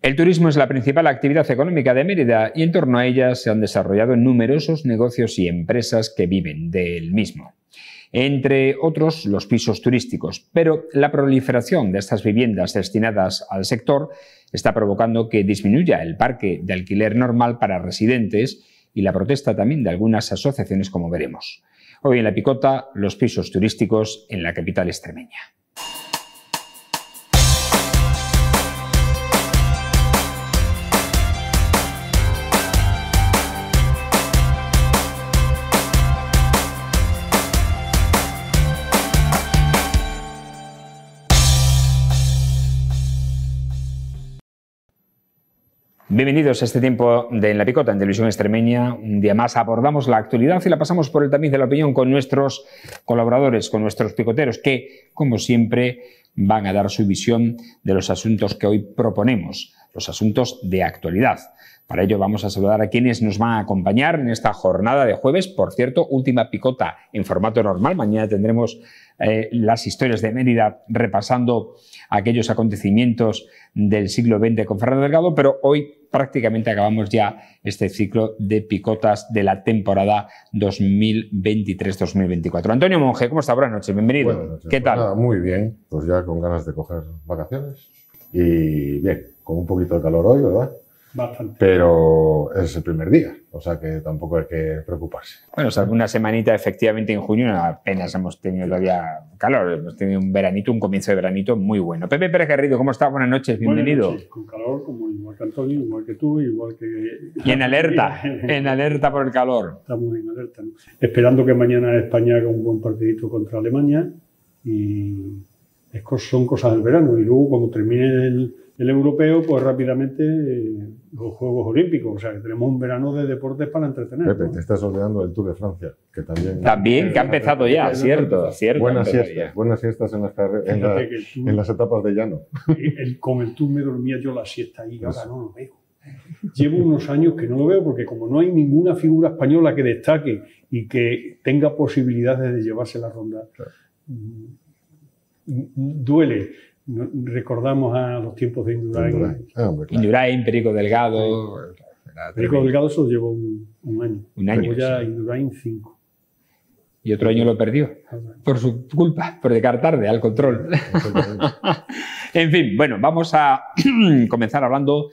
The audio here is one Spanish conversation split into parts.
El turismo es la principal actividad económica de Mérida y en torno a ella se han desarrollado numerosos negocios y empresas que viven del mismo. Entre otros, los pisos turísticos. Pero la proliferación de estas viviendas destinadas al sector está provocando que disminuya el parque de alquiler normal para residentes y la protesta también de algunas asociaciones, como veremos. Hoy en La Picota, los pisos turísticos en la capital extremeña. Bienvenidos a este tiempo de En La Picota, en Televisión Extremeña. Un día más abordamos la actualidad y la pasamos por el tamiz de la opinión con nuestros colaboradores, con nuestros picoteros, que, como siempre, van a dar su visión de los asuntos que hoy proponemos, los asuntos de actualidad. Para ello vamos a saludar a quienes nos van a acompañar en esta jornada de jueves. Por cierto, última picota en formato normal. Mañana tendremos las historias de Mérida repasando aquellos acontecimientos del siglo XX con Fernando Delgado, pero hoy prácticamente acabamos ya este ciclo de picotas de la temporada 2023-2024. Antonio Monge, ¿cómo está? Buenas noches, bienvenido. Buenas noches. ¿Qué tal? Nada, muy bien, pues ya con ganas de coger vacaciones y bien, con un poquito de calor hoy, ¿verdad? Bastante. Pero es el primer día, o sea que tampoco hay que preocuparse. Bueno, una semanita efectivamente en junio, apenas hemos tenido todavía calor, hemos tenido un veranito, un comienzo de veranito muy bueno. Pepe Pérez Garrido, ¿cómo está? Buenas noches, bienvenido. Buenas noches, con calor, como igual que Antonio, igual que tú, igual que... Y en alerta por el calor. Estamos en alerta, ¿no? Esperando que mañana España haga un buen partidito contra Alemania y son cosas del verano. Y luego cuando termine el europeo, pues rápidamente los Juegos Olímpicos. O sea, que tenemos un verano de deportes para entretener. Pepe, ¿no? te estás olvidando del Tour de Francia, que también... También, que ha empezado ya, cierto. Buenas siestas en las etapas de llano. Con el Tour me dormía yo la siesta ahí, ahora no lo veo. Llevo unos años que no lo veo porque como no hay ninguna figura española que destaque y que tenga posibilidades de llevarse la ronda, claro, duele. Recordamos a los tiempos de Indurain. Claro. Indurain, Perico Delgado. Perico Delgado solo llevó un año. Un año. Luego ya sí. Indurain 5. Y otro año lo perdió. Por su culpa, por llegar tarde al control. En fin, bueno, vamos a comenzar hablando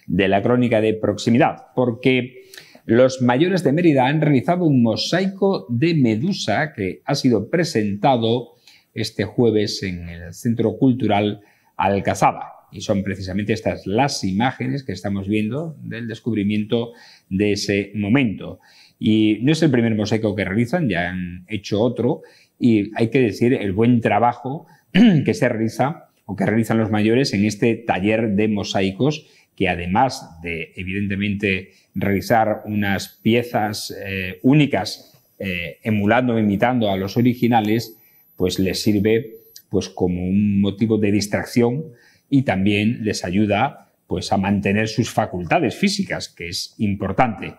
de la crónica de proximidad, porque los mayores de Mérida han realizado un mosaico de Medusa que ha sido presentado este jueves en el Centro Cultural Alcazaba. Y son precisamente estas las imágenes que estamos viendo del descubrimiento de ese momento. Y no es el primer mosaico que realizan, ya han hecho otro, y hay que decir el buen trabajo que se realiza o que realizan los mayores en este taller de mosaicos, que además de, evidentemente, realizar unas piezas únicas, emulando o imitando a los originales, pues les sirve pues como un motivo de distracción y también les ayuda pues a mantener sus facultades físicas, que es importante.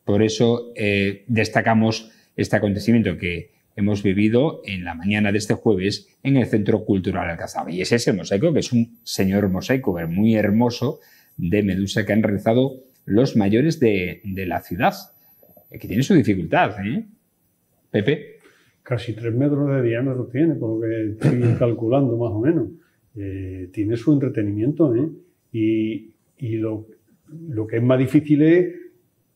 Por eso destacamos este acontecimiento que hemos vivido en la mañana de este jueves en el Centro Cultural Alcazaba. Y es ese mosaico, que es un señor mosaico muy hermoso de Medusa que han realizado los mayores de la ciudad, que tiene su dificultad, ¿eh? Pepe. Casi 3 metros de diámetro tiene, por lo que estoy calculando más o menos. Tiene su entretenimiento, ¿eh? Y lo que es más difícil es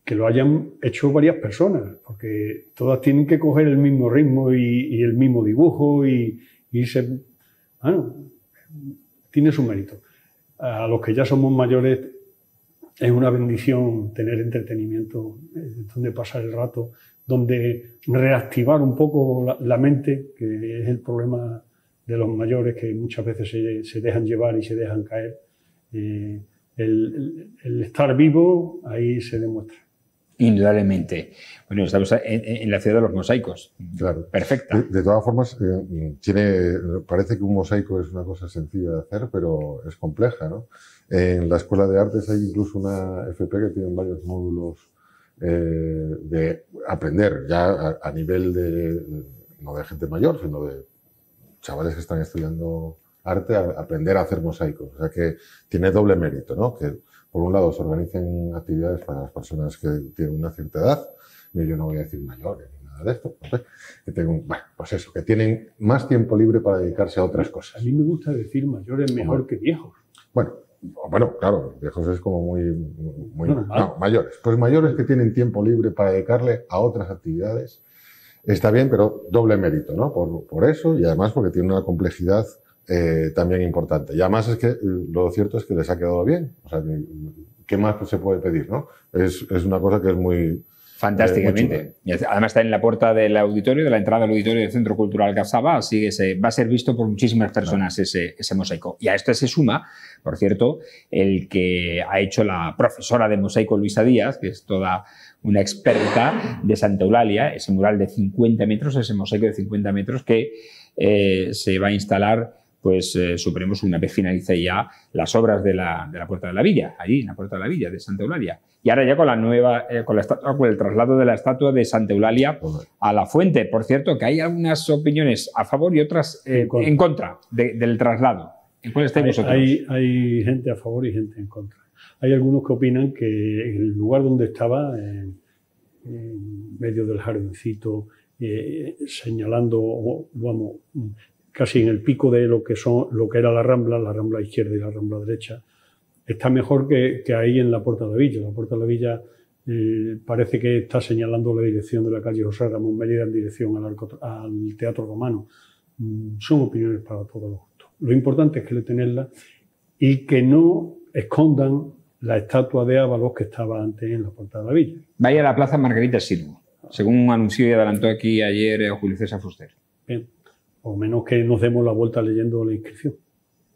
que lo hayan hecho varias personas, porque todas tienen que coger el mismo ritmo y el mismo dibujo y irse... Bueno, tiene su mérito. A los que ya somos mayores es una bendición tener entretenimiento, donde pasar el rato, donde reactivar un poco la mente, que es el problema de los mayores, que muchas veces se dejan llevar y se dejan caer. El estar vivo ahí se demuestra. Indudablemente. Bueno, estamos en la ciudad de los mosaicos. Claro. Perfecta. De todas formas, parece que un mosaico es una cosa sencilla de hacer, pero es compleja, ¿no? En la Escuela de Artes hay incluso una FP que tiene varios módulos de aprender, ya a nivel no de gente mayor, sino de chavales que están estudiando arte a aprender a hacer mosaicos. O sea que tiene doble mérito, ¿no? Que por un lado se organicen actividades para las personas que tienen una cierta edad, y yo no voy a decir mayores ni nada de esto, ¿no? Que tengan, bueno, pues eso, que tienen más tiempo libre para dedicarse a otras cosas. A mí me gusta decir mayores mejor que viejos. Bueno, claro, viejos es como muy no, mayores. Pues mayores que tienen tiempo libre para dedicarle a otras actividades. Está bien, pero doble mérito, ¿no? Por eso y además porque tiene una complejidad también importante. Y además es que lo cierto es que les ha quedado bien. O sea, ¿qué más se puede pedir, no? Es una cosa que es muy... Fantásticamente. Y además está en la puerta del auditorio, de la entrada al auditorio del Centro Cultural Capçaba, así que va a ser visto por muchísimas personas ese mosaico. Y a esto se suma, por cierto, el que ha hecho la profesora de mosaico Luisa Díaz, que es toda una experta de Santa Eulalia, ese mural de 50 metros, ese mosaico de 50 metros que se va a instalar, pues suponemos una vez finalice ya las obras de la Puerta de la Villa, allí en la Puerta de la Villa de Santa Eulalia. Y ahora ya con la nueva, con el traslado de la estatua de Santa Eulalia a la fuente. Por cierto, que hay algunas opiniones a favor y otras en contra del traslado. ¿En cuál estáis vosotros? Hay gente a favor y gente en contra. Hay algunos que opinan que el lugar donde estaba, en medio del jardincito, señalando, vamos, casi en el pico de lo que era la Rambla izquierda y la Rambla derecha, está mejor que ahí en la Puerta de la Villa. La Puerta de la Villa parece que está señalando la dirección de la calle José Ramón Mérida en dirección al Teatro Romano. Son opiniones para todos los gustos. Lo importante es que le tenerla y que no escondan la estatua de Ábalos que estaba antes en la Puerta de la Villa. Vaya a la Plaza Margarita Sirgo, según anunció y adelantó aquí ayer Julio César Fuster. Bien. O menos que nos demos la vuelta leyendo la inscripción.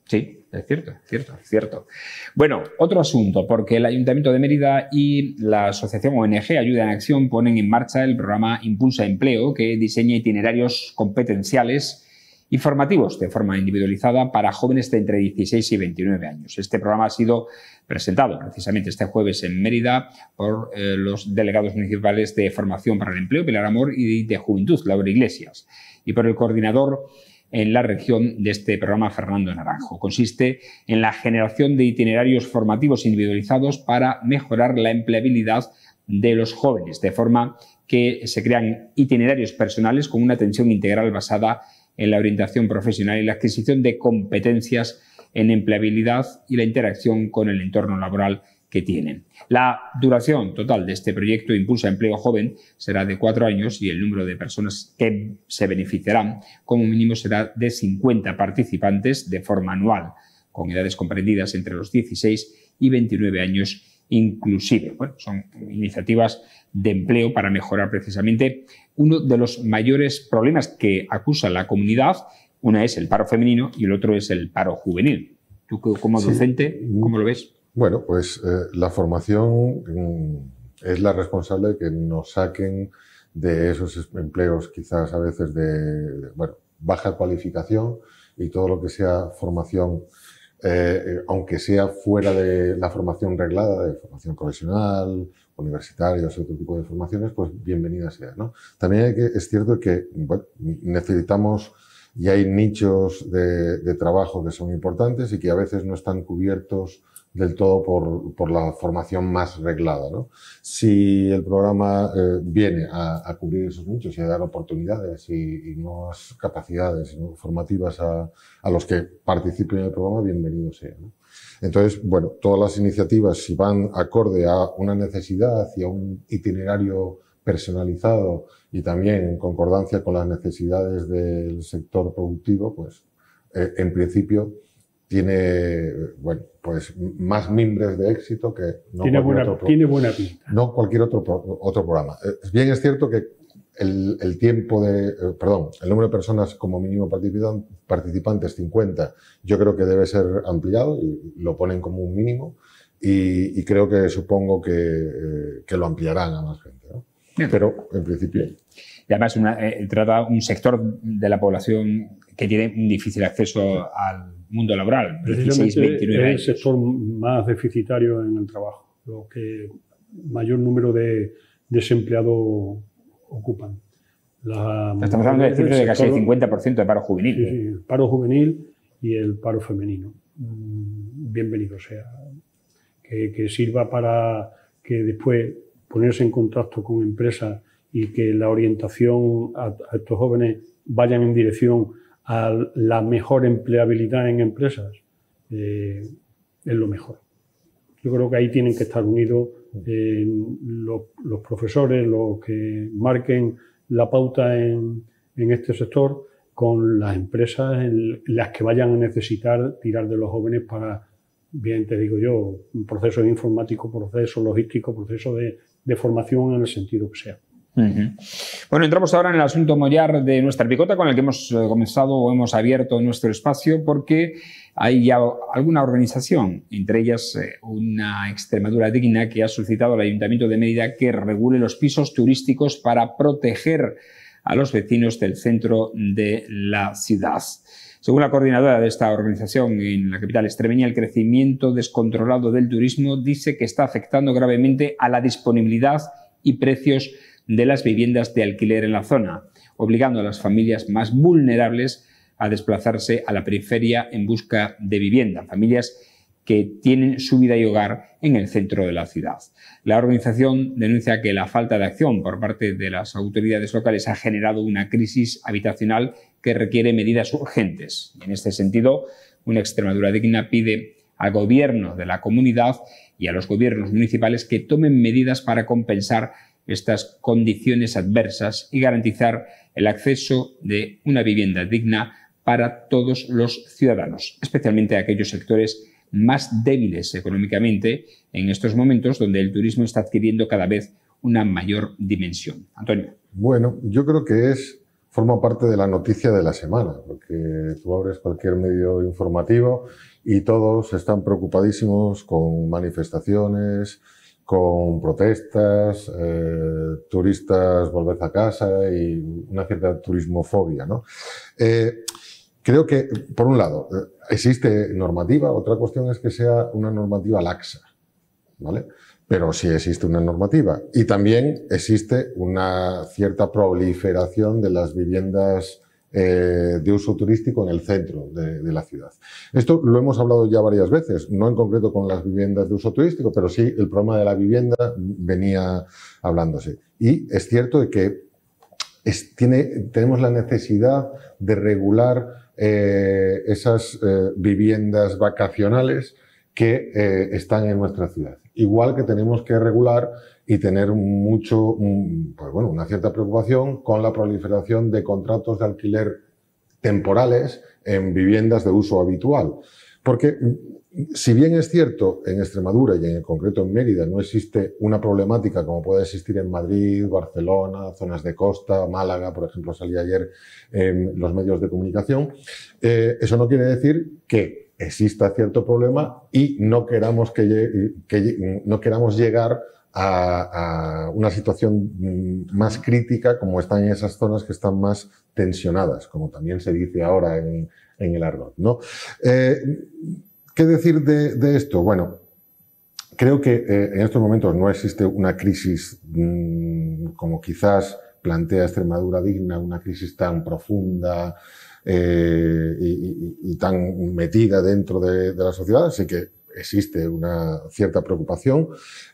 Sí, es cierto. Bueno, otro asunto, porque el Ayuntamiento de Mérida y la asociación ONG Ayuda en Acción ponen en marcha el programa Impulsa Empleo, que diseña itinerarios competenciales y formativos de forma individualizada para jóvenes de entre 16 y 29 años. Este programa ha sido presentado precisamente este jueves en Mérida por los delegados municipales de Formación para el Empleo, Pilar Amor, y de Juventud, Laura Iglesias, y por el coordinador en la región de este programa, Fernando Naranjo. Consiste en la generación de itinerarios formativos individualizados para mejorar la empleabilidad de los jóvenes, de forma que se crean itinerarios personales con una atención integral basada en la orientación profesional y la adquisición de competencias en empleabilidad y la interacción con el entorno laboral que tienen. La duración total de este proyecto Impulsa Empleo Joven será de 4 años y el número de personas que se beneficiarán como mínimo será de 50 participantes de forma anual, con edades comprendidas entre los 16 y 29 años inclusive. Bueno, son iniciativas de empleo para mejorar precisamente uno de los mayores problemas que acusa la comunidad. Una es el paro femenino y el otro es el paro juvenil. Tú como docente, ¿cómo lo ves? Bueno, pues la formación es la responsable de que nos saquen de esos empleos quizás a veces de baja cualificación y todo lo que sea formación, aunque sea fuera de la formación reglada, de formación profesional, universitaria o otro tipo de formaciones, pues bienvenida sea, ¿no? También es cierto que necesitamos, y hay nichos de trabajo que son importantes y que a veces no están cubiertos del todo por la formación más reglada, ¿no? Si el programa viene a cubrir esos nichos y a dar oportunidades y nuevas capacidades formativas a los que participen en el programa, bienvenido sea, ¿no? Entonces, bueno, todas las iniciativas, si van acorde a una necesidad y a un itinerario personalizado y también en concordancia con las necesidades del sector productivo, pues en principio tiene, pues más mimbres de éxito que no tiene buena pinta. No cualquier otro programa. Bien es cierto que el número de personas como mínimo participantes 50, yo creo que debe ser ampliado y lo ponen como un mínimo y creo que supongo que lo ampliarán a más gente, ¿no? Pero en principio. Y además trata un sector de la población que tiene un difícil acceso al mundo laboral, 16, 29 años. Es el sector más deficitario en el trabajo, lo que mayor número de desempleados ocupan. Estamos hablando de cifras de casi el 50% de paro juvenil. Sí, paro juvenil y el paro femenino. Bienvenido sea. Que sirva para que después ponerse en contacto con empresas y que la orientación a estos jóvenes vayan en dirección a la mejor empleabilidad en empresas, es lo mejor. Yo creo que ahí tienen que estar unidos los profesores, los que marquen la pauta en este sector, con las empresas en las que vayan a necesitar tirar de los jóvenes para, bien te digo yo, procesos informáticos, procesos logísticos, procesos de formación en el sentido que sea. Bueno, entramos ahora en el asunto mollar de nuestra picota, con el que hemos comenzado o hemos abierto nuestro espacio, porque hay ya alguna organización, entre ellas una Extremadura Digna, que ha solicitado al Ayuntamiento de Mérida que regule los pisos turísticos para proteger a los vecinos del centro de la ciudad. Según la coordinadora de esta organización en la capital extremeña, el crecimiento descontrolado del turismo dice que está afectando gravemente a la disponibilidad y precios de las viviendas de alquiler en la zona, obligando a las familias más vulnerables a desplazarse a la periferia en busca de vivienda, familias que tienen su vida y hogar en el centro de la ciudad. La organización denuncia que la falta de acción por parte de las autoridades locales ha generado una crisis habitacional que requiere medidas urgentes. En este sentido, una Extremadura Digna pide al gobierno de la comunidad y a los gobiernos municipales que tomen medidas para compensar estas condiciones adversas y garantizar el acceso de una vivienda digna para todos los ciudadanos, especialmente a aquellos sectores más débiles económicamente en estos momentos donde el turismo está adquiriendo cada vez una mayor dimensión. Antonio. Bueno, yo creo que forma parte de la noticia de la semana, porque tú abres cualquier medio informativo y todos están preocupadísimos con manifestaciones, con protestas, turistas volved a casa y una cierta turismofobia, ¿no? Creo que, por un lado, existe normativa, otra cuestión es que sea una normativa laxa, ¿vale? Pero sí existe una normativa y también existe una cierta proliferación de las viviendas de uso turístico en el centro de la ciudad. Esto lo hemos hablado ya varias veces, no en concreto con las viviendas de uso turístico, pero sí el problema de la vivienda venía hablándose. Y es cierto de que tenemos la necesidad de regular esas viviendas vacacionales que están en nuestra ciudad. Igual que tenemos que regular y tener una cierta preocupación con la proliferación de contratos de alquiler temporales en viviendas de uso habitual. Porque si bien es cierto en Extremadura y en concreto en Mérida no existe una problemática como puede existir en Madrid, Barcelona, zonas de costa, Málaga, por ejemplo, salía ayer en los medios de comunicación, eso no quiere decir que exista cierto problema y no queramos llegar a una situación más crítica como están en esas zonas que están más tensionadas, como también se dice ahora en el argot, ¿no? ¿Qué decir de esto? Bueno, creo que en estos momentos no existe una crisis como quizás plantea Extremadura Digna, una crisis tan profunda y tan metida dentro de la sociedad, así que existe una cierta preocupación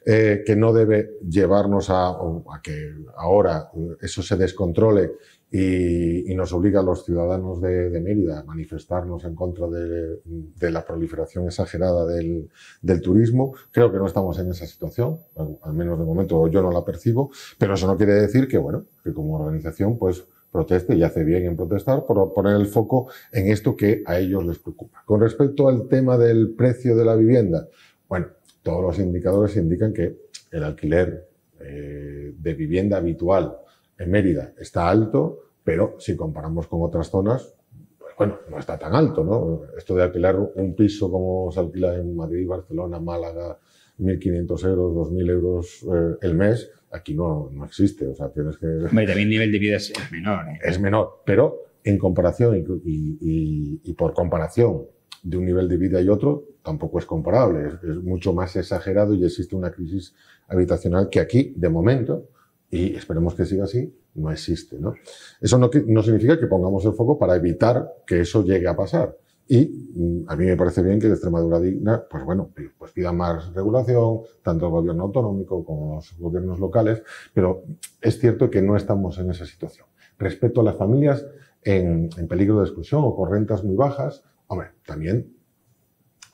que no debe llevarnos a que ahora eso se descontrole y nos obliga a los ciudadanos de Mérida a manifestarnos en contra de la proliferación exagerada del turismo. Creo que no estamos en esa situación, al menos de momento yo no la percibo, pero eso no quiere decir que, bueno, que como organización pues proteste y hace bien en protestar por poner el foco en esto que a ellos les preocupa. Con respecto al tema del precio de la vivienda, bueno, todos los indicadores indican que el alquiler de vivienda habitual en Mérida está alto, pero si comparamos con otras zonas, pues bueno, no está tan alto, ¿no? Esto de alquilar un piso como se alquila en Madrid, Barcelona, Málaga, 1.500 euros, 2.000 euros el mes, aquí no existe. O sea, tienes que... Hombre, también el nivel de vida es menor, ¿eh? Es menor, pero en comparación y por comparación de un nivel de vida y otro, tampoco es comparable. Es mucho más exagerado y existe una crisis habitacional que aquí, de momento, y esperemos que siga así, no existe, ¿no? Eso no significa que pongamos el foco para evitar que eso llegue a pasar. Y a mí me parece bien que de Extremadura Digna, pues bueno, pues pida más regulación, tanto el gobierno autonómico como los gobiernos locales, pero es cierto que no estamos en esa situación. Respecto a las familias en peligro de exclusión o con rentas muy bajas, hombre, también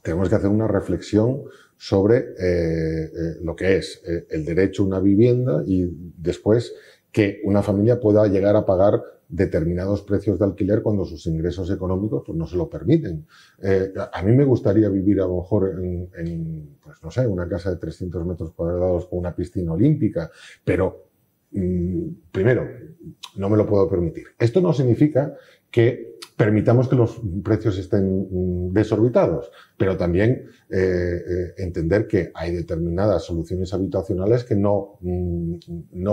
tenemos que hacer una reflexión sobre lo que es el derecho a una vivienda y después que una familia pueda llegar a pagar determinados precios de alquiler cuando sus ingresos económicos pues, no se lo permiten. A mí me gustaría vivir a lo mejor pues no sé, una casa de 300 metros cuadrados con una piscina olímpica, pero primero, no me lo puedo permitir. Esto no significa que permitamos que los precios estén desorbitados, pero también entender que hay determinadas soluciones habitacionales que no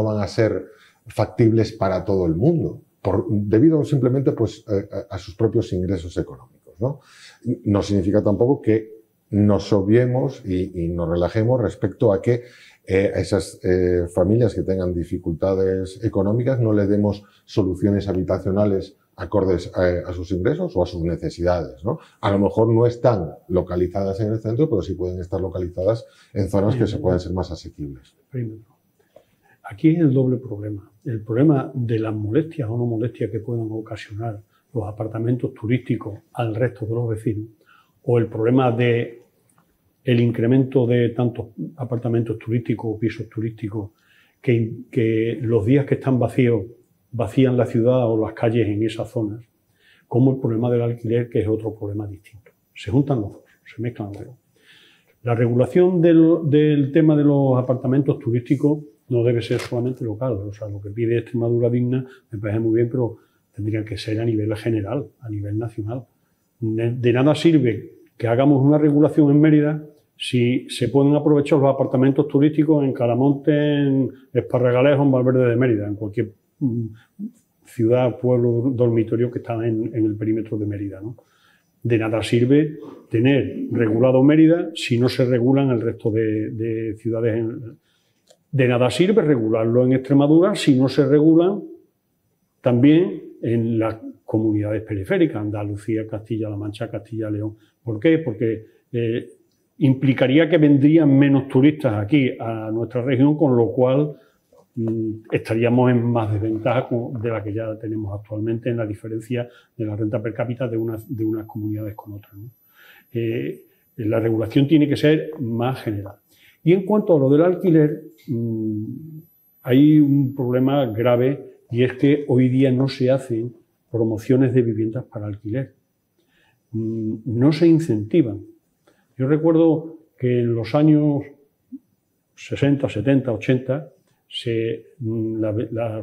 van a ser factibles para todo el mundo, debido simplemente pues, a sus propios ingresos económicos, ¿no? No significa tampoco que nos obviemos y nos relajemos respecto a que a esas familias que tengan dificultades económicas no le demos soluciones habitacionales acordes a sus ingresos o a sus necesidades, ¿no? A lo mejor no están localizadas en el centro, pero sí pueden estar localizadas en zonas que se pueden ser más asequibles. Aquí es el doble problema. El problema de las molestias o no molestias que puedan ocasionar los apartamentos turísticos al resto de los vecinos, o el problema de el incremento de tantos apartamentos turísticos o pisos turísticos que los días que están vacíos vacían la ciudad o las calles en esas zonas, como el problema del alquiler, que es otro problema distinto. Se juntan los dos, se mezclan los dos. La regulación del tema de los apartamentos turísticos no debe ser solamente local. O sea, lo que pide Extremadura Digna me parece muy bien, pero tendría que ser a nivel general, a nivel nacional. De nada sirve que hagamos una regulación en Mérida si se pueden aprovechar los apartamentos turísticos en Calamonte, en Esparregalejo, en Valverde de Mérida, en cualquier ciudad, pueblo, dormitorio que está en el perímetro de Mérida, ¿no? De nada sirve tener regulado Mérida si no se regulan el resto de ciudades. De nada sirve regularlo en Extremadura si no se regulan también en las comunidades periféricas, Andalucía, Castilla-La Mancha, Castilla-León. ¿Por qué? Porque implicaría que vendrían menos turistas aquí a nuestra región, con lo cual estaríamos en más desventaja de la que ya tenemos actualmente en la diferencia de la renta per cápita de unas comunidades con otras, ¿no? La regulación tiene que ser más general. Y en cuanto a lo del alquiler, hay un problema grave, y es que hoy día no se hacen promociones de viviendas para alquiler. No se incentivan. Yo recuerdo que en los años 60, 70, 80,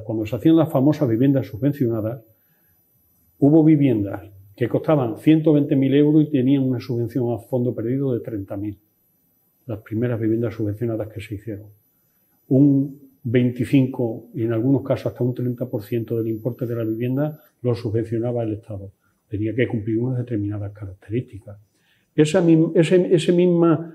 cuando se hacían las famosas viviendas subvencionadas, hubo viviendas que costaban 120.000 euros y tenían una subvención a fondo perdido de 30.000. Las primeras viviendas subvencionadas que se hicieron. Un 25 y en algunos casos hasta un 30% del importe de la vivienda lo subvencionaba el Estado. Tenía que cumplir unas determinadas características. Esa misma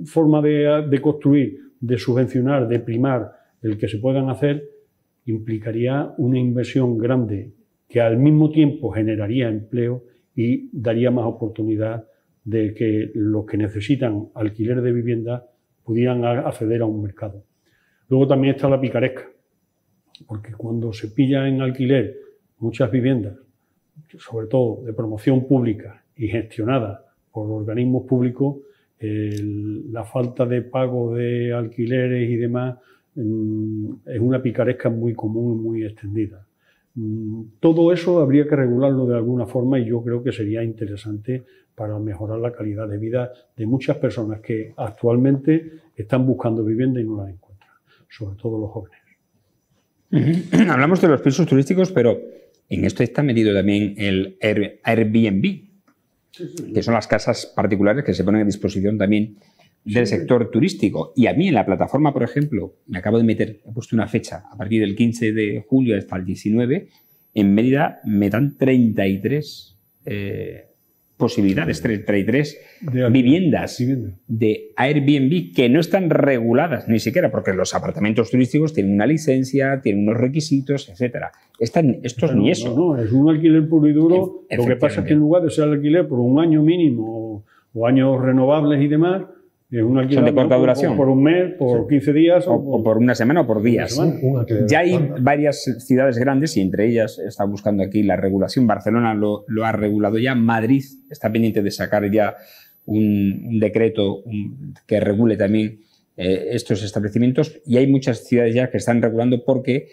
forma de construir, de subvencionar, de primar el que se puedan hacer, implicaría una inversión grande que al mismo tiempo generaría empleo y daría más oportunidad de que los que necesitan alquiler de vivienda pudieran acceder a un mercado. Luego también está la picaresca, porque cuando se pilla en alquiler muchas viviendas, sobre todo de promoción pública y gestionadas por organismos públicos, la falta de pago de alquileres y demás es una picaresca muy común, muy extendida. Todo eso habría que regularlo de alguna forma, y yo creo que sería interesante para mejorar la calidad de vida de muchas personas que actualmente están buscando vivienda y no la encuentran, sobre todo los jóvenes. Hablamos de los pisos turísticos, pero en esto está metido también el Airbnb, que son las casas particulares que se ponen a disposición también del sector turístico. Y a mí en la plataforma, por ejemplo, me acabo de meter, he puesto una fecha, a partir del 15 de julio hasta el 19, en Mérida me dan 33 posibilidades, 33 viviendas de Airbnb que no están reguladas ni siquiera, porque los apartamentos turísticos tienen una licencia, tienen unos requisitos, etcétera. Estos ni eso. No, es un alquiler puro y duro. Lo que pasa es que en lugar de ser el alquiler por un año mínimo o años renovables y demás, es un alquiler de corta duración. Por un mes, por 15 días o por una semana o por días. Ya hay varias ciudades grandes y entre ellas está buscando aquí la regulación. Barcelona lo ha regulado ya. Madrid está pendiente de sacar ya un decreto que regule también estos establecimientos y hay muchas ciudades ya que están regulando porque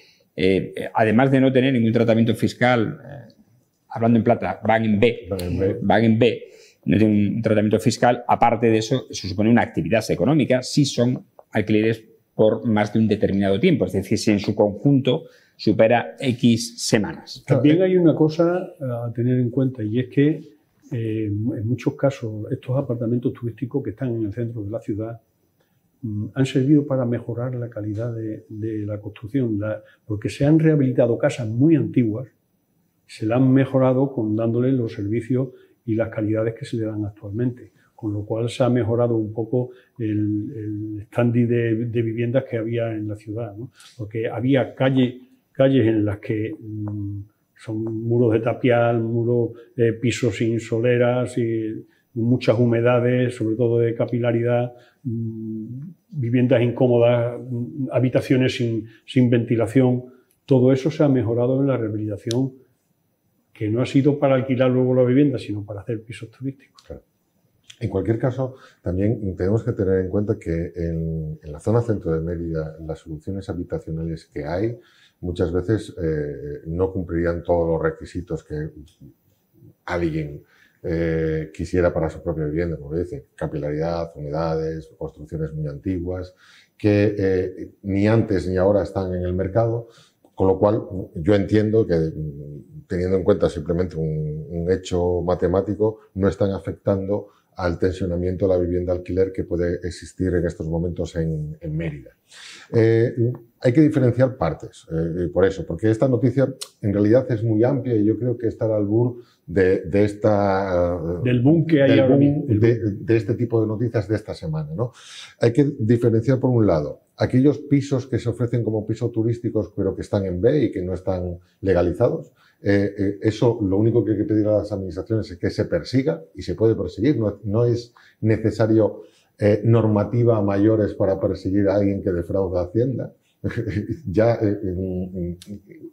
además de no tener ningún tratamiento fiscal, hablando en plata, van en B, no tiene un tratamiento fiscal. Aparte de eso, se supone una actividad económica si son alquileres por más de un determinado tiempo. Es decir, si en su conjunto supera X semanas. También hay una cosa a tener en cuenta y es que en muchos casos estos apartamentos turísticos que están en el centro de la ciudad han servido para mejorar la calidad de la construcción, porque se han rehabilitado casas muy antiguas, se las han mejorado dándole los servicios y las calidades que se le dan actualmente, con lo cual se ha mejorado un poco el standing de viviendas que había en la ciudad, ¿no? Porque había calles en las que son muros de tapial, pisos sin soleras y muchas humedades, sobre todo de capilaridad, viviendas incómodas, habitaciones sin ventilación. Todo eso se ha mejorado en la rehabilitación, que no ha sido para alquilar luego la vivienda, sino para hacer pisos turísticos. Claro. En cualquier caso, también tenemos que tener en cuenta que en la zona centro de Mérida, las soluciones habitacionales que hay, muchas veces no cumplirían todos los requisitos que alguien quisiera para su propia vivienda, como dice, capilaridad, humedades, construcciones muy antiguas, que ni antes ni ahora están en el mercado, con lo cual yo entiendo que teniendo en cuenta simplemente un hecho matemático, no están afectando al tensionamiento de la vivienda alquiler que puede existir en estos momentos en Mérida. Hay que diferenciar partes, por eso, porque esta noticia en realidad es muy amplia y yo creo que está al albur de del boom que hay ahora mismo. De este tipo de noticias de esta semana, ¿no? Hay que diferenciar, por un lado, aquellos pisos que se ofrecen como pisos turísticos pero que están en B y que no están legalizados. Eso lo único que hay que pedir a las administraciones es que se persiga y se puede perseguir. No es necesario normativa a mayores para perseguir a alguien que defrauda Hacienda. Ya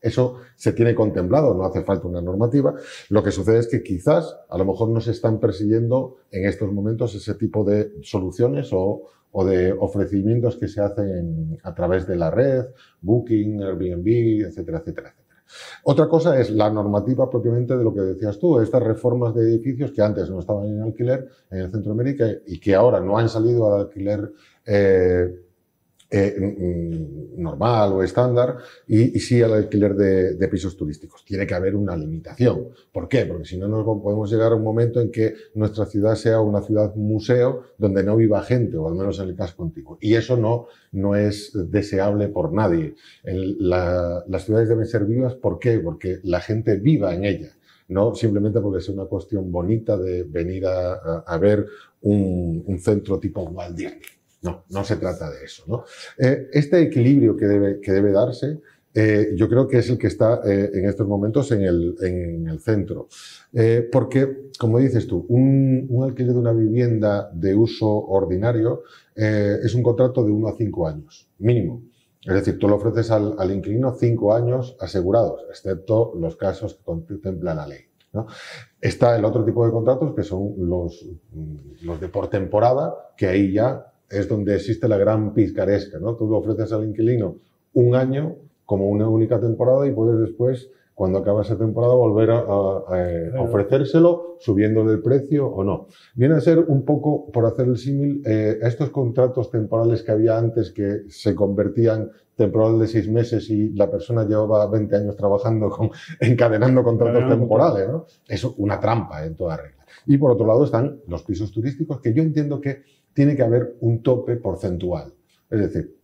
eso se tiene contemplado, no hace falta una normativa. Lo que sucede es que quizás a lo mejor no se están persiguiendo en estos momentos ese tipo de soluciones o de ofrecimientos que se hacen a través de la red, Booking, Airbnb, etcétera, etcétera, etcétera. Otra cosa es la normativa propiamente de lo que decías tú, estas reformas de edificios que antes no estaban en alquiler en el Centro de América y que ahora no han salido al alquiler normal o estándar y sí al alquiler de pisos turísticos. Tiene que haber una limitación. ¿Por qué? Porque si no, no podemos llegar a un momento en que nuestra ciudad sea una ciudad museo donde no viva gente, o al menos en el caso contiguo. Y eso no es deseable por nadie. Las ciudades deben ser vivas. ¿Por qué? Porque la gente viva en ellas. No simplemente porque sea una cuestión bonita de venir a ver un centro tipo Walt Disney. No se trata de eso, ¿no? Este equilibrio que debe darse, yo creo que es el que está en estos momentos en el centro. Porque, como dices tú, un alquiler de una vivienda de uso ordinario es un contrato de 1 a 5 años, mínimo. Es decir, tú le ofreces al inquilino 5 años asegurados, excepto los casos que contempla la ley, ¿no? Está el otro tipo de contratos, que son los de por temporada, que ahí ya es donde existe la gran picaresca, ¿no? Tú le ofreces al inquilino 1 año como una única temporada y puedes después, cuando acaba esa temporada, volver a ofrecérselo subiéndole el precio o no. Viene a ser un poco, por hacer el símil, estos contratos temporales que había antes que se convertían temporales de 6 meses y la persona llevaba 20 años trabajando encadenando contratos temporales, ¿no? Es una trampa en toda regla. Y por otro lado están los pisos turísticos, que yo entiendo que tiene que haber un tope porcentual. Es decir,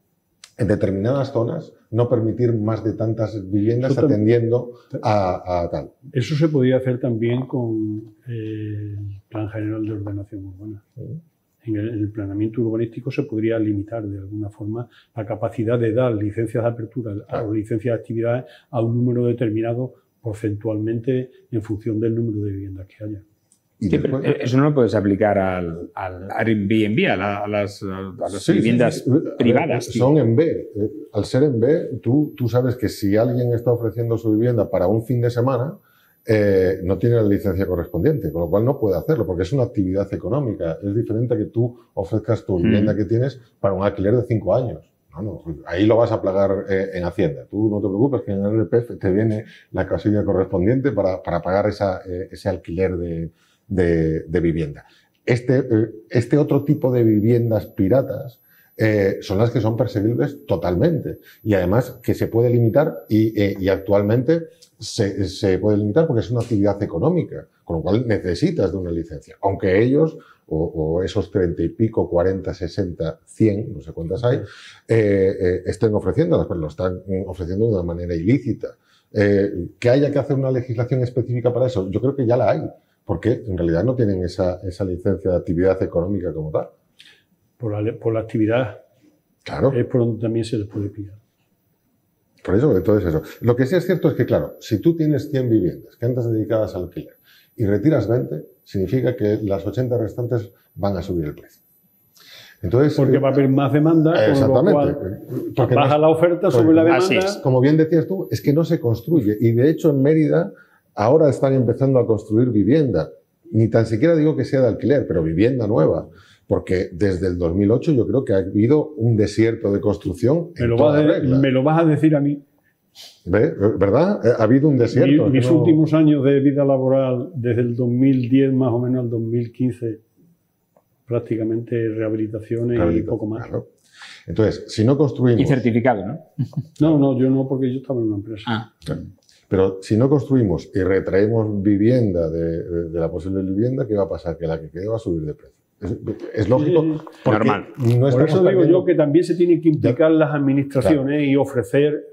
en determinadas zonas no permitir más de tantas viviendas atendiendo a tal. Eso se podría hacer también con el Plan General de Ordenación Urbana. En el planeamiento urbanístico se podría limitar de alguna forma la capacidad de dar licencias de apertura o licencias de actividades a un número determinado porcentualmente en función del número de viviendas que haya. Sí, pero eso no lo puedes aplicar al Airbnb, a las viviendas privadas. Son en B. Al ser en B, tú sabes que si alguien está ofreciendo su vivienda para un fin de semana, no tiene la licencia correspondiente, con lo cual no puede hacerlo, porque es una actividad económica. Es diferente a que tú ofrezcas tu vivienda que tienes para un alquiler de 5 años. No, ahí lo vas a pagar en Hacienda. Tú no te preocupes, que en el RPF te viene la casilla correspondiente para pagar ese alquiler de vivienda. Este otro tipo de viviendas piratas son las que son perseguibles totalmente, y además que se puede limitar y actualmente se puede limitar porque es una actividad económica, con lo cual necesitas de una licencia, aunque ellos o esos 30 y pico, 40, 60, 100, no sé cuántas hay, estén ofreciéndolas, pero lo están ofreciendo de una manera ilícita. Que haya que hacer una legislación específica para eso, yo creo que ya la hay, porque en realidad no tienen esa licencia de actividad económica como tal. Por la actividad, claro, es por donde también se les puede pillar. Por eso, entonces eso. Lo que sí es cierto es que, claro, si tú tienes 100 viviendas que andas dedicadas al alquiler y retiras 20, significa que las 80 restantes van a subir el precio. Entonces, porque va a haber más demanda, exactamente, con lo cual baja la oferta, sube la demanda. Como bien decías tú, es que no se construye. Y de hecho en Mérida ahora están empezando a construir vivienda. Ni tan siquiera digo que sea de alquiler, pero vivienda nueva. Porque desde el 2008 yo creo que ha habido un desierto de construcción en toda regla. Me lo vas a decir a mí. ¿Verdad? Ha habido un desierto. Mis últimos años de vida laboral, desde el 2010 más o menos al 2015, prácticamente rehabilitaciones y poco más. Claro. Entonces, si no construimos... Y certificado, ¿no? No, yo no, porque yo estaba en una empresa. Claro. Pero si no construimos y retraemos vivienda de la posible vivienda, ¿qué va a pasar? Que la que quede va a subir de precio. Es lógico. Normal. No por eso digo yo que también se tienen que implicar las administraciones y ofrecer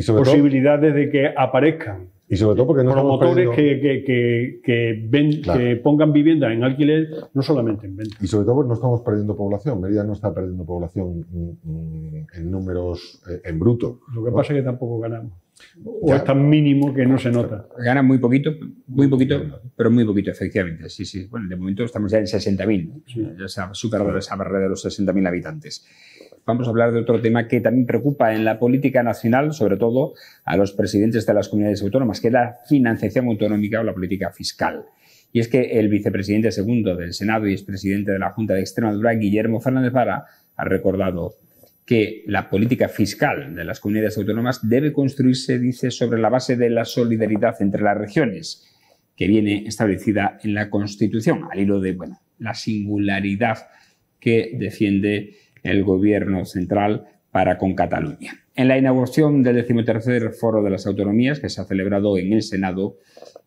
posibilidades de que aparezcan. Y sobre todo porque no promotores que pongan vivienda en alquiler, no solamente en venta. Y sobre todo porque no estamos perdiendo población. Mérida no está perdiendo población en números en bruto. Lo que pasa es que tampoco ganamos. O es tan mínimo que no se nota. Gana muy poquito, pero muy poquito, efectivamente. Sí. Bueno, de momento estamos ya en 60.000, ¿no? Sí. Ya se ha superado esa barrera de los 60.000 habitantes. Vamos a hablar de otro tema que también preocupa en la política nacional, sobre todo a los presidentes de las comunidades autónomas, que es la financiación autonómica o la política fiscal. Y es que el vicepresidente segundo del Senado y expresidente de la Junta de Extremadura, Guillermo Fernández Vara, ha recordado que la política fiscal de las comunidades autónomas debe construirse, dice, sobre la base de la solidaridad entre las regiones, que viene establecida en la Constitución, al hilo de la singularidad que defiende el Gobierno central para con Cataluña. En la inauguración del 13º Foro de las Autonomías, que se ha celebrado en el Senado,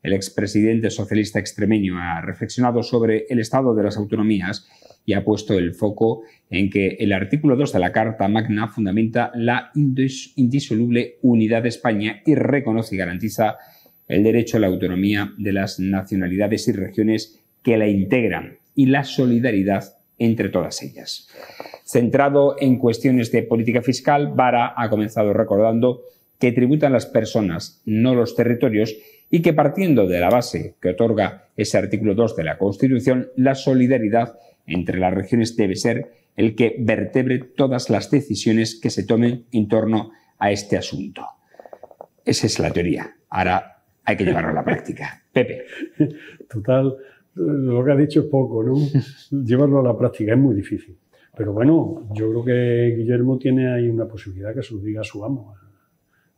el expresidente socialista extremeño ha reflexionado sobre el estado de las autonomías y ha puesto el foco en que el artículo 2 de la Carta Magna fundamenta la indisoluble unidad de España y reconoce y garantiza el derecho a la autonomía de las nacionalidades y regiones que la integran y la solidaridad entre todas ellas. Centrado en cuestiones de política fiscal, Vara ha comenzado recordando que tributan las personas, no los territorios, y que partiendo de la base que otorga ese artículo 2 de la Constitución, la solidaridad entre las regiones debe ser el que vertebre todas las decisiones que se tomen en torno a este asunto. Esa es la teoría. Ahora hay que llevarlo a la práctica. Pepe. Total, lo que ha dicho es poco, ¿no? Llevarlo a la práctica es muy difícil. Pero bueno, yo creo que Guillermo tiene ahí una posibilidad que se lo diga a su amo,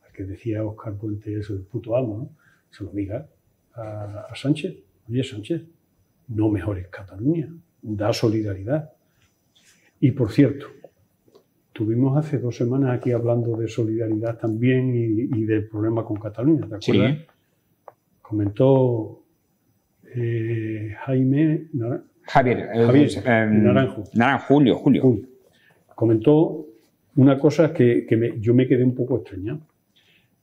al que decía Óscar Puente, eso, el puto amo, ¿no? Se lo diga a Sánchez. Oye, Sánchez, no mejores Cataluña, da solidaridad. Y por cierto, tuvimos hace 2 semanas aquí hablando de solidaridad también y del problema con Cataluña, ¿te acuerdas? Sí. Comentó Javier Naranjo. Julio. Comentó una cosa que yo me quedé un poco extrañado.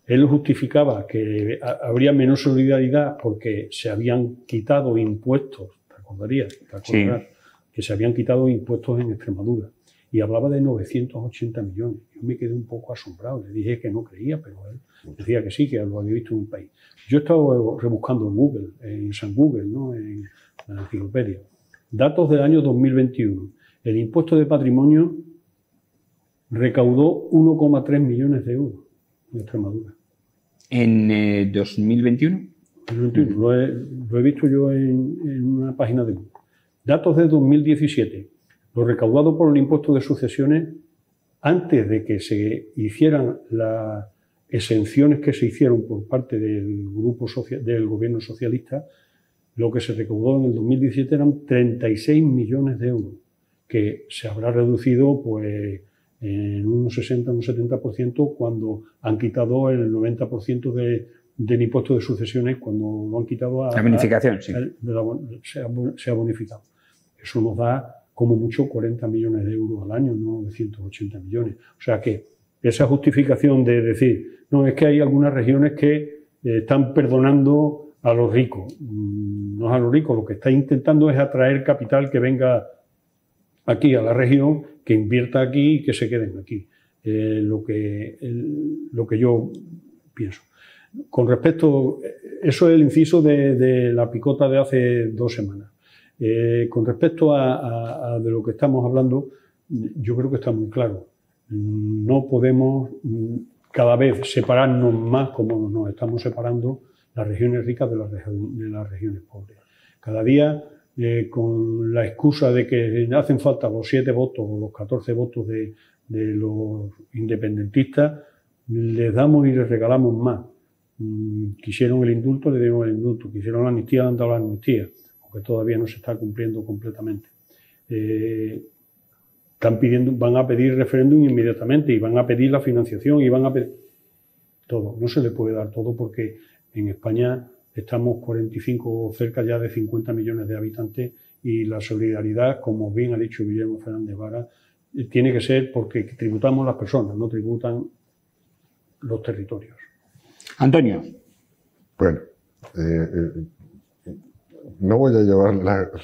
Él justificaba que habría menos solidaridad porque se habían quitado impuestos, ¿te acordarías? Sí. Que se habían quitado impuestos en Extremadura. Y hablaba de 980 millones. Yo me quedé un poco asombrado. Le dije que no creía, pero él decía que sí, que lo había visto en un país. Yo he estado rebuscando en Google, en San Google, ¿no? En la enciclopedia. Datos del año 2021. El impuesto de patrimonio recaudó 1,3 millones de euros en Extremadura. ¿En 2021? Lo he visto yo en una página de Google. Datos de 2017. Lo recaudado por el impuesto de sucesiones, antes de que se hicieran las exenciones que se hicieron por parte del gobierno socialista, lo que se recaudó en el 2017 eran 36 millones de euros, que se habrá reducido pues en un 60, un 70% cuando han quitado el 90% del impuesto de sucesiones, cuando lo han quitado la bonificación, sí. Se ha bonificado. Eso nos da como mucho 40 millones de euros al año, no 980 millones. O sea que esa justificación de decir, no, es que hay algunas regiones que están perdonando a los ricos. No es a los ricos, lo que está intentando es atraer capital que venga aquí a la región, que invierta aquí y que se queden aquí. Lo que yo pienso. Con respecto, eso es el inciso de la picota de hace 2 semanas. Con respecto a de lo que estamos hablando, yo creo que está muy claro. No podemos cada vez separarnos más como nos estamos separando las regiones ricas de las regiones pobres. Cada día, con la excusa de que hacen falta los 7 votos o los 14 votos de los independentistas, les damos y les regalamos más. Quisieron el indulto, le dieron el indulto. Quisieron la amnistía, le han dado la amnistía, aunque todavía no se está cumpliendo completamente. Van a pedir referéndum inmediatamente y van a pedir la financiación y van a pedir todo. No se le puede dar todo porque en España estamos 45 o cerca ya de 50 millones de habitantes y la solidaridad, como bien ha dicho Guillermo Fernández Vara, tiene que ser porque tributamos las personas, no tributan los territorios. Antonio. Bueno, no voy a llevar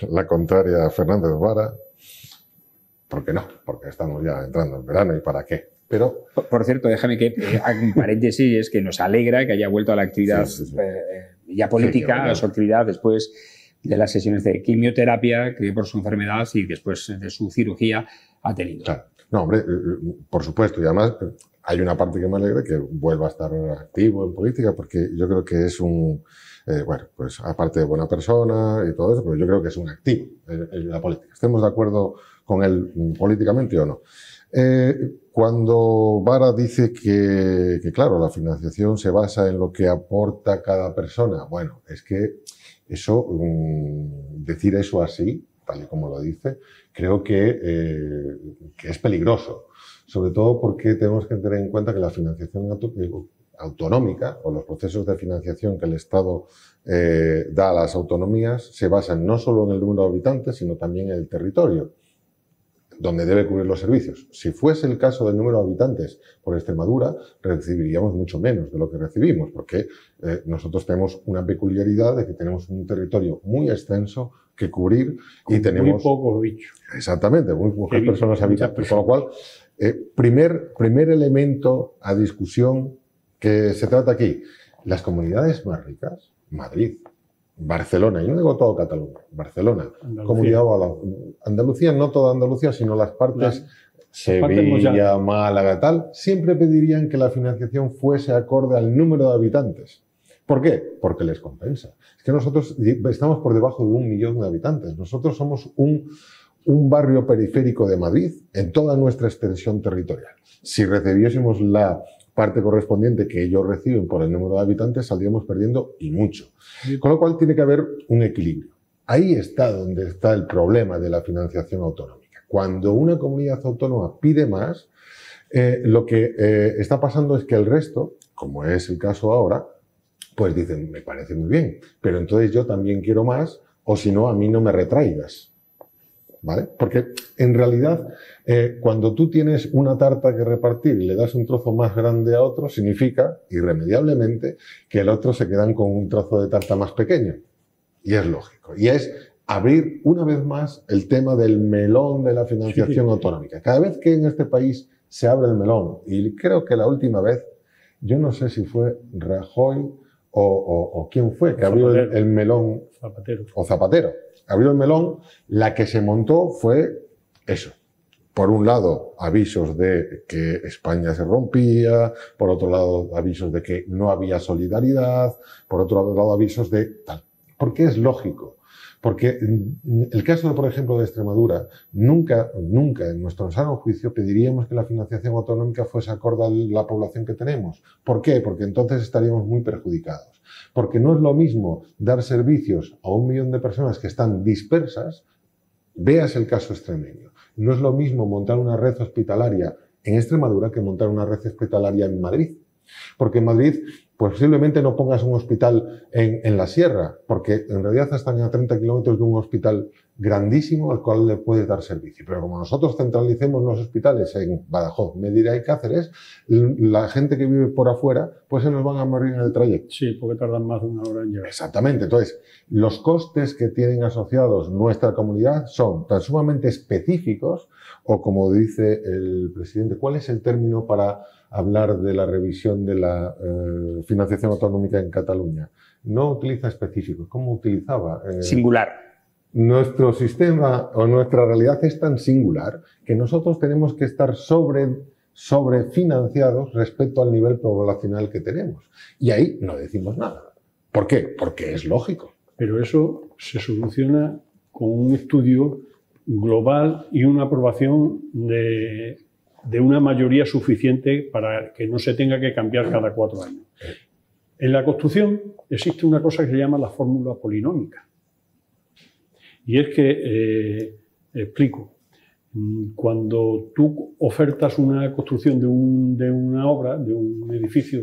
la contraria a Fernández Vara, porque no, porque estamos ya entrando en verano y para qué. Pero, por cierto, déjame que haga un paréntesis, es que nos alegra que haya vuelto a la actividad ya política, a su actividad después de las sesiones de quimioterapia que por su enfermedad y después de su cirugía ha tenido. Claro. No, hombre, por supuesto, y además hay una parte que me alegra que vuelva a estar activo en política, porque yo creo que es un, bueno, pues aparte de buena persona y todo eso, pero yo creo que es un activo en la política. Estemos de acuerdo con él políticamente o no. Cuando Vara dice que, claro, la financiación se basa en lo que aporta cada persona, bueno, es que eso, decir eso así, tal y como lo dice, creo que es peligroso. Sobre todo porque tenemos que tener en cuenta que la financiación autonómica o los procesos de financiación que el Estado da a las autonomías se basan no solo en el número de habitantes, sino también en el territorio donde debe cubrir los servicios. Si fuese el caso del número de habitantes por Extremadura, recibiríamos mucho menos de lo que recibimos, porque nosotros tenemos una peculiaridad de que tenemos un territorio muy extenso que cubrir y tenemos... Muy pocos bichos. Exactamente, muy pocas personas habitantes. Con lo cual, primer elemento a discusión que se trata aquí, las comunidades más ricas, Madrid, Barcelona, y no digo todo Cataluña, Barcelona, Comunidad Andalucía, no toda Andalucía, sino las partes Sevilla, Málaga, tal, siempre pedirían que la financiación fuese acorde al número de habitantes. ¿Por qué? Porque les compensa. Es que nosotros estamos por debajo de 1 millón de habitantes. Nosotros somos un barrio periférico de Madrid en toda nuestra extensión territorial. Si recibiésemos la parte correspondiente que ellos reciben por el número de habitantes, saldríamos perdiendo y mucho. Con lo cual tiene que haber un equilibrio. Ahí está donde está el problema de la financiación autonómica. Cuando una comunidad autónoma pide más, lo que está pasando es que el resto, como es el caso ahora, pues dicen, me parece muy bien, pero entonces yo también quiero más, o si no, a mí no me retraigas. ¿vale? Porque en realidad, cuando tú tienes una tarta que repartir y le das un trozo más grande a otro, significa, irremediablemente, que el otro se quedan con un trozo de tarta más pequeño. Y es lógico. Y es abrir una vez más el tema del melón de la financiación autonómica. Cada vez que en este país se abre el melón, y creo que la última vez, yo no sé si fue Rajoy o quién fue que abrió el melón. Zapatero. O Zapatero. Abrió el melón, la que se montó fue eso. Por un lado, avisos de que España se rompía, por otro lado, avisos de que no había solidaridad, por otro lado, avisos de tal. ¿Por qué es lógico? Porque el caso, por ejemplo, de Extremadura, nunca en nuestro sano juicio pediríamos que la financiación autonómica fuese acorde a la población que tenemos. ¿Por qué? Porque entonces estaríamos muy perjudicados. Porque no es lo mismo dar servicios a 1 millón de personas que están dispersas, veas el caso extremeño. No es lo mismo montar una red hospitalaria en Extremadura que montar una red hospitalaria en Madrid. Porque en Madrid posiblemente no pongas un hospital en la sierra, porque en realidad están a 30 kilómetros de un hospital grandísimo al cual le puedes dar servicio. Pero como nosotros centralicemos los hospitales en Badajoz, Mérida y Cáceres, la gente que vive por afuera, pues se nos van a morir en el trayecto. Sí, porque tardan más de 1 hora en llegar. Exactamente. Entonces, los costes que tienen asociados nuestra comunidad son tan sumamente específicos, o como dice el presidente, ¿cuál es el término para hablar de la revisión de la financiación autonómica en Cataluña? No utiliza específicos. ¿Cómo utilizaba? Singular. Nuestro sistema o nuestra realidad es tan singular que nosotros tenemos que estar sobrefinanciados respecto al nivel poblacional que tenemos. Y ahí no decimos nada. ¿Por qué? Porque es lógico. Pero eso se soluciona con un estudio global y una aprobación de una mayoría suficiente para que no se tenga que cambiar cada 4 años. En la construcción existe una cosa que se llama la fórmula polinómica. Y es que, explico, cuando tú ofertas una construcción de una obra, de un edificio,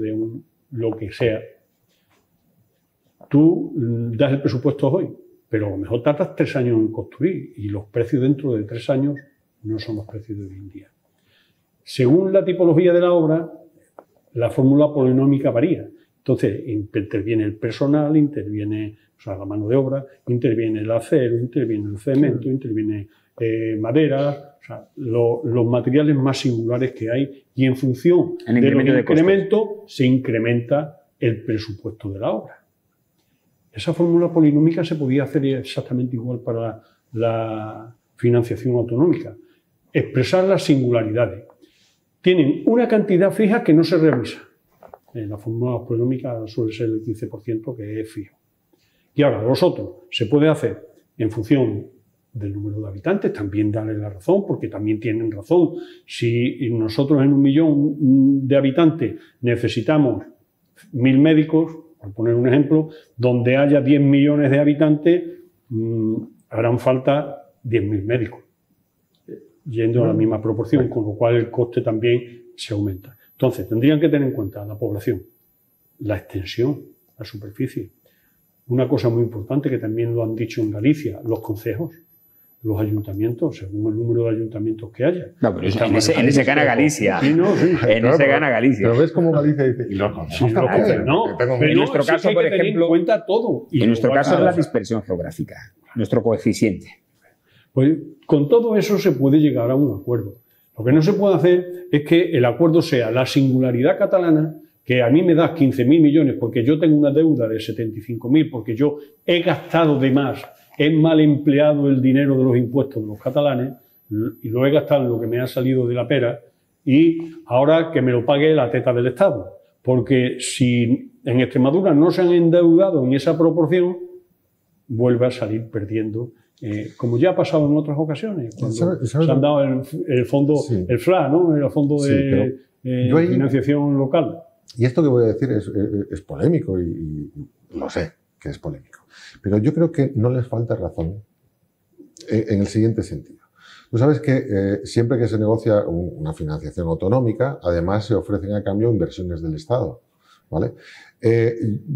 lo que sea, tú das el presupuesto hoy, pero a lo mejor tardas 3 años en construir y los precios dentro de 3 años no son los precios de hoy en día. Según la tipología de la obra, la fórmula polinómica varía. Entonces, interviene el personal, interviene la mano de obra, interviene el acero, interviene el cemento, interviene madera, los materiales más singulares que hay, y en función de los incrementos se incrementa el presupuesto de la obra. Esa fórmula polinómica se podía hacer exactamente igual para la financiación autonómica. Expresar las singularidades. Tienen una cantidad fija que no se revisa. En la fórmula polinómica suele ser el 15%, que es fijo. Y ahora, los otros se puede hacer en función del número de habitantes, también darle la razón, porque también tienen razón. Si nosotros en 1 millón de habitantes necesitamos 1000 médicos, por poner un ejemplo, donde haya 10 millones de habitantes, harán falta 10.000 médicos, yendo a la misma proporción, con lo cual el coste también se aumenta. Entonces, tendrían que tener en cuenta la población, la extensión, la superficie. Una cosa muy importante que también lo han dicho en Galicia, los concejos, los ayuntamientos, según el número de ayuntamientos que haya. No, pero en ese gana Galicia. Sí, no, sí. En ese gana Galicia. Pero ves cómo Galicia dice, y los concejos no. Pero en nuestro caso, por ejemplo, cuenta todo. En nuestro caso es la dispersión geográfica, nuestro coeficiente. Pues con todo eso se puede llegar a un acuerdo. Lo que no se puede hacer es que el acuerdo sea la singularidad catalana, que a mí me das 15.000 millones porque yo tengo una deuda de 75.000, porque yo he gastado de más, he mal empleado el dinero de los impuestos de los catalanes y lo he gastado en lo que me ha salido de la pera, y ahora que me lo pague la teta del Estado. Porque si en Extremadura no se han endeudado en esa proporción, vuelve a salir perdiendo. Como ya ha pasado en otras ocasiones, cuando se han dado el fondo, sí, el FLA, ¿no? El fondo de financiación local. Y esto que voy a decir es polémico y lo sé que es polémico. Pero yo creo que no les falta razón en el siguiente sentido. Tú sabes que siempre que se negocia una financiación autonómica, además se ofrecen a cambio inversiones del Estado, ¿vale?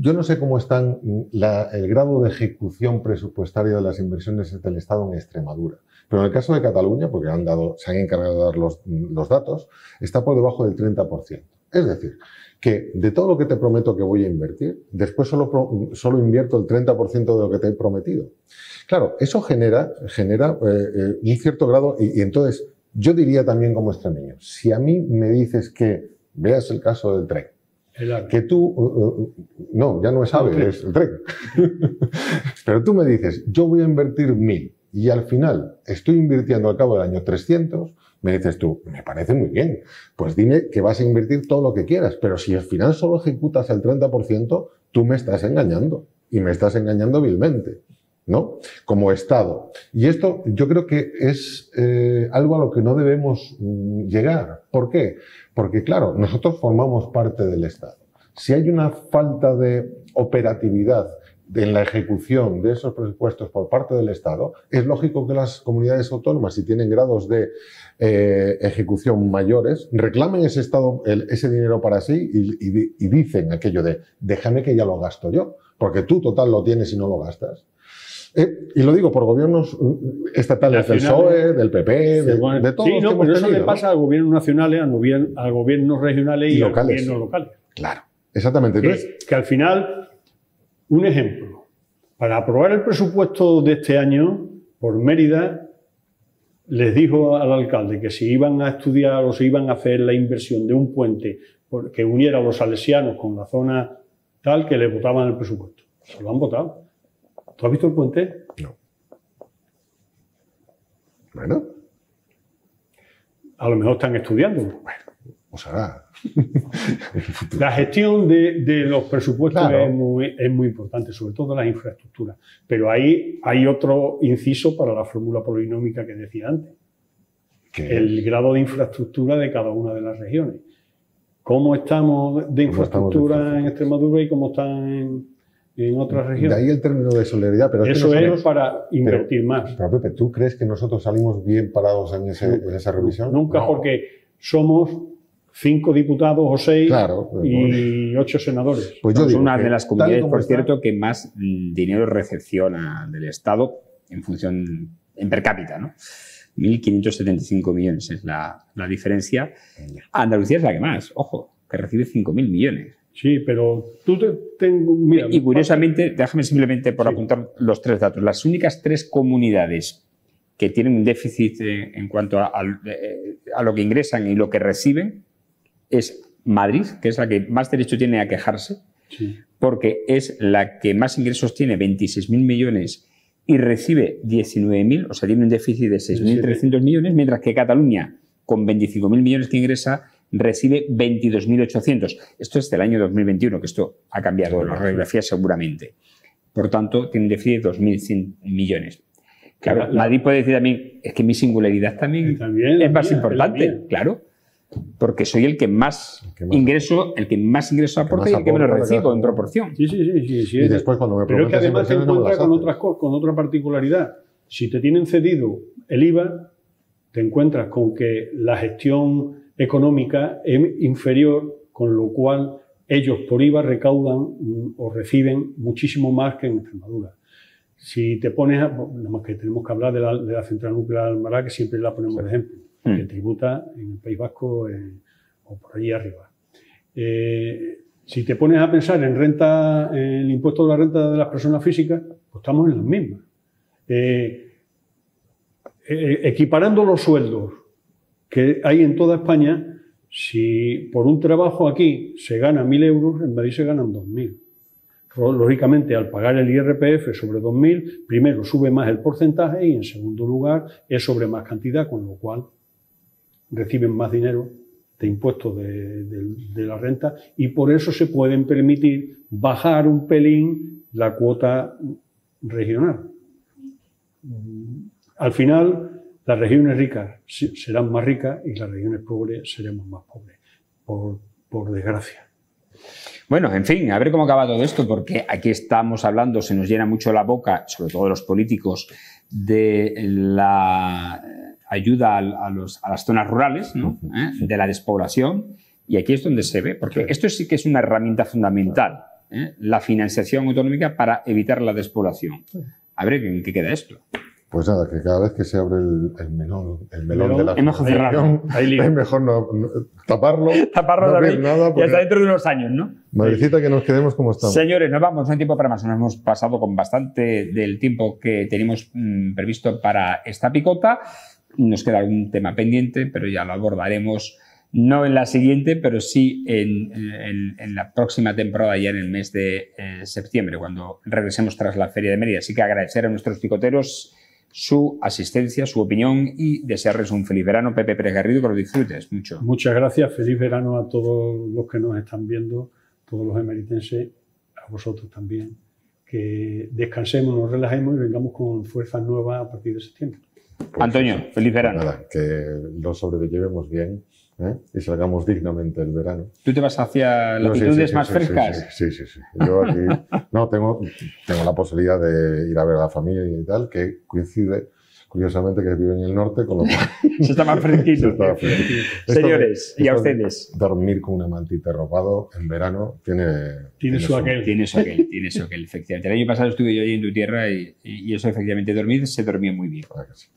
Yo no sé cómo están el grado de ejecución presupuestaria de las inversiones del Estado en Extremadura, Pero en el caso de Cataluña, porque se han encargado de dar los datos, está por debajo del 30%. Es decir, que de todo lo que te prometo que voy a invertir, después solo invierto el 30% de lo que te he prometido. Claro, eso genera un cierto grado, y entonces yo diría también como extremeño, si a mí me dices que, veas el caso del tren, que tú, no, ya no es AVE, es el tren, pero tú me dices, yo voy a invertir 1.000 y al final estoy invirtiendo al cabo del año 300, me dices tú, me parece muy bien, pues dime que vas a invertir todo lo que quieras, pero si al final solo ejecutas el 30%, tú me estás engañando, y me estás engañando vilmente, ¿no? Como Estado. Y esto yo creo que es algo a lo que no debemos llegar. ¿Por qué? Porque, claro, nosotros formamos parte del Estado. Si hay una falta de operatividad en la ejecución de esos presupuestos por parte del Estado, es lógico que las comunidades autónomas, si tienen grados de ejecución mayores, reclamen ese dinero para sí y dicen aquello de déjame que ya lo gasto yo, porque tú total lo tienes y no lo gastas. Y lo digo por gobiernos estatales del PSOE, del PP, de todos. Sí, no, pero eso le pasa a gobiernos nacionales, a gobiernos regionales y locales. A gobiernos locales. Claro, exactamente. Que al final, un ejemplo, para aprobar el presupuesto de este año, por Mérida, les dijo al alcalde que si iban a estudiar o si iban a hacer la inversión de un puente que uniera a los salesianos con la zona tal, que le votaban el presupuesto. Se lo han votado. ¿Tú has visto el puente? No. Bueno. A lo mejor están estudiando. Bueno, pues hará. La gestión de los presupuestos es muy importante, sobre todo las infraestructuras. Pero ahí hay otro inciso para la fórmula polinómica que decía antes. El grado de infraestructura de cada una de las regiones. ¿Cómo estamos de infraestructura en Extremadura y cómo están en otras regiones? De ahí el término de solidaridad. Pero eso es para invertir más. Pero Pepe, ¿tú crees que nosotros salimos bien parados en esa revisión? Nunca, porque somos 5 diputados o 6 y 8 senadores. Pues yo digo una de las comunidades, por cierto, que más dinero recepciona del Estado en per cápita, ¿no? 1.575 millones es la diferencia. Andalucía es la que más, ojo, que recibe 5.000 millones. Sí, pero mira, y curiosamente, déjame simplemente por apuntar los 3 datos. Las únicas 3 comunidades que tienen un déficit en cuanto a lo que ingresan y lo que reciben es Madrid, que es la que más derecho tiene a quejarse, porque es la que más ingresos tiene, 26.000 millones, y recibe 19.000, o sea, tiene un déficit de 6.300 millones, mientras que Cataluña, con 25.000 millones que ingresa, recibe 22.800. Esto es del año 2021, que esto ha cambiado la radiografía seguramente. Por tanto, tiene un déficit de 2.100 millones. Claro, Madrid puede decir también, es que mi singularidad también es más importante, claro, porque soy el que más ingreso aporta y el que menos recibo en proporción. Sí. Y después cuando me pero es que además te encuentras con otra particularidad. Si te tienen cedido el IVA, te encuentras con que la gestión económica es inferior, con lo cual ellos por IVA recaudan o reciben muchísimo más que en Extremadura. Si te pones, nada más que tenemos que hablar de la central nuclear de Almará, que siempre la ponemos de ejemplo, que tributa en el País Vasco o por allí arriba. Si te pones a pensar en el impuesto de la renta de las personas físicas, pues estamos en las mismas. Equiparando los sueldos que hay en toda España, si por un trabajo aquí se gana 1.000 euros, en Madrid se ganan 2.000. Lógicamente, al pagar el IRPF sobre 2.000, primero sube más el porcentaje y en segundo lugar es sobre más cantidad, con lo cual reciben más dinero de impuestos de la renta y por eso se pueden permitir bajar un pelín la cuota regional. Al final, las regiones ricas serán más ricas y las regiones pobres seremos más pobres, por desgracia. Bueno, en fin, a ver cómo acaba todo esto, porque aquí estamos hablando, se nos llena mucho la boca, sobre todo los políticos, de la ayuda a las zonas rurales, ¿no? De la despoblación, y aquí es donde se ve, porque esto sí que es una herramienta fundamental, la financiación autonómica para evitar la despoblación. A ver, ¿en qué queda esto? Pues nada, que cada vez que se abre el melón de la es mejor cerrarlo. es mejor no taparlo, Taparlo no de ver nada, y hasta dentro de unos años, ¿no? Madrecita, que nos quedemos como estamos. Señores, nos vamos, no hay tiempo para más. Nos hemos pasado con bastante del tiempo que teníamos previsto para esta picota. Nos queda algún tema pendiente, pero ya lo abordaremos, no en la siguiente, pero sí en la próxima temporada, ya en el mes de septiembre, cuando regresemos tras la Feria de Mérida. Así que agradecer a nuestros picoteros su asistencia, su opinión y desearles un feliz verano. Pepe Pérez Garrido, que lo disfrutes mucho. Muchas gracias, feliz verano a todos los que nos están viendo, todos los emeritenses, a vosotros también. Que descansemos, nos relajemos y vengamos con fuerzas nuevas a partir de septiembre. Pues Antonio, feliz verano. Nada, que lo sobrellevemos bien, ¿eh? Y salgamos dignamente el verano. ¿Tú te vas hacia latitudes más frescas? Sí. Yo aquí no tengo la posibilidad de ir a ver a la familia y tal, que coincide, curiosamente, que vive en el norte, con lo cual Se está más fresquito. Señores, y a ustedes. Dormir con una mantita arropado en verano Tiene su aquel. Tiene su aquel, efectivamente. El año pasado estuve yo allí en tu tierra y eso, efectivamente, se dormía muy bien. Sí.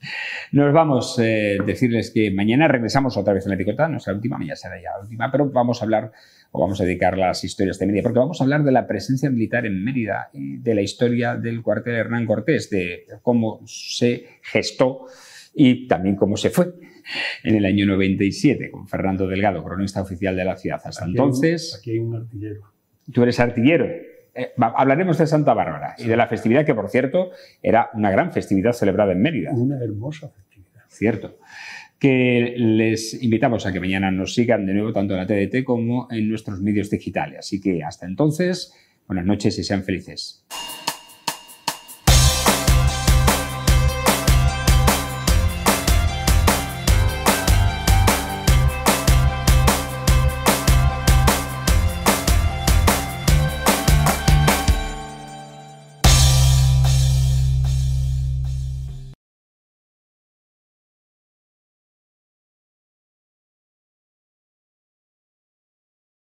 Nos vamos a decirles que mañana regresamos otra vez en la picota, no es la última, ya será ya la última, pero vamos a hablar, o vamos a dedicar las historias de Mérida, porque vamos a hablar de la presencia militar en Mérida y de la historia del cuartel Hernán Cortés, de cómo se gestó y también cómo se fue en el año 97 con Fernando Delgado, cronista oficial de la ciudad. Hasta entonces... Aquí hay un artillero. Tú eres artillero. Hablaremos de Santa Bárbara y de la festividad que, por cierto, era una gran festividad celebrada en Mérida. Una hermosa festividad. Cierto. Que les invitamos a que mañana nos sigan de nuevo tanto en la TDT como en nuestros medios digitales. Así que hasta entonces, buenas noches y sean felices.